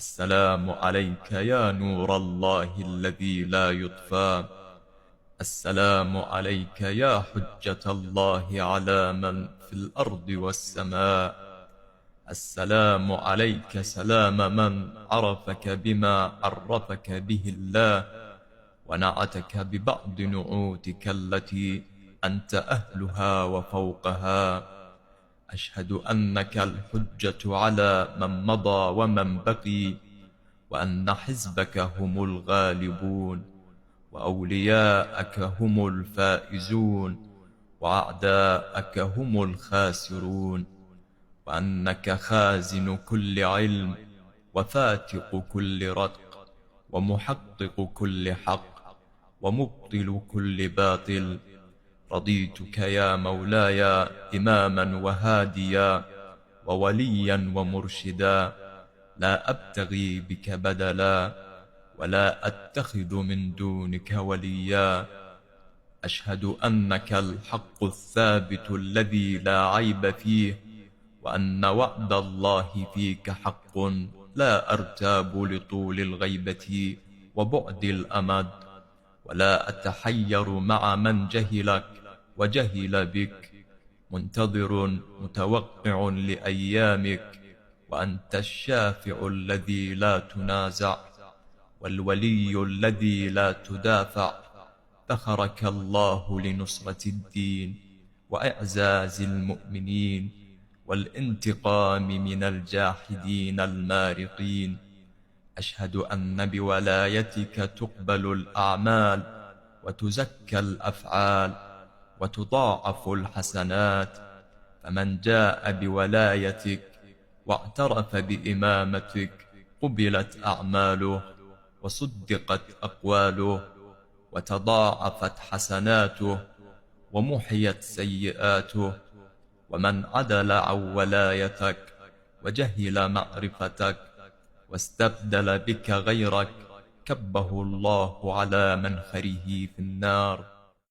السلام عليك يا نور الله الذي لا يطفى. السلام عليك يا حجة الله على من في الأرض والسماء. السلام عليك سلام من عرفك بما عرفك به الله، ونعتك ببعض نعوتك التي أنت أهلها وفوقها. أشهد أنك الحجة على من مضى ومن بقي، وأن حزبك هم الغالبون، وأولياءك هم الفائزون، وأعداءك هم الخاسرون، وأنك خازن كل علم، وفاتق كل رتق، ومحقق كل حق، ومبطل كل باطل. رضيتك يا مولاي إماما وهاديا، ووليا ومرشدا، لا أبتغي بك بدلا، ولا أتخذ من دونك وليا. أشهد أنك الحق الثابت الذي لا عيب فيه، وأن وعد الله فيك حق، لا أرتاب لطول الغيبة وبعد الأمد، ولا أتحير مع من جهلك وجهل بك. منتظر متوقع لأيامك، وأنت الشافع الذي لا تنازع، والولي الذي لا تدافع. ذخرك الله لنصرة الدين وإعزاز المؤمنين، والانتقام من الجاحدين المارقين. أشهد أن بولايتك تقبل الأعمال، وتزكى الأفعال، وتضاعف الحسنات. فمن جاء بولايتك واعترف بإمامتك قبلت أعماله، وصدقت أقواله، وتضاعفت حسناته، ومحيت سيئاته. ومن عدل عن ولايتك وجهل معرفتك واستبدل بك غيرك، كبه الله على منخره في النار.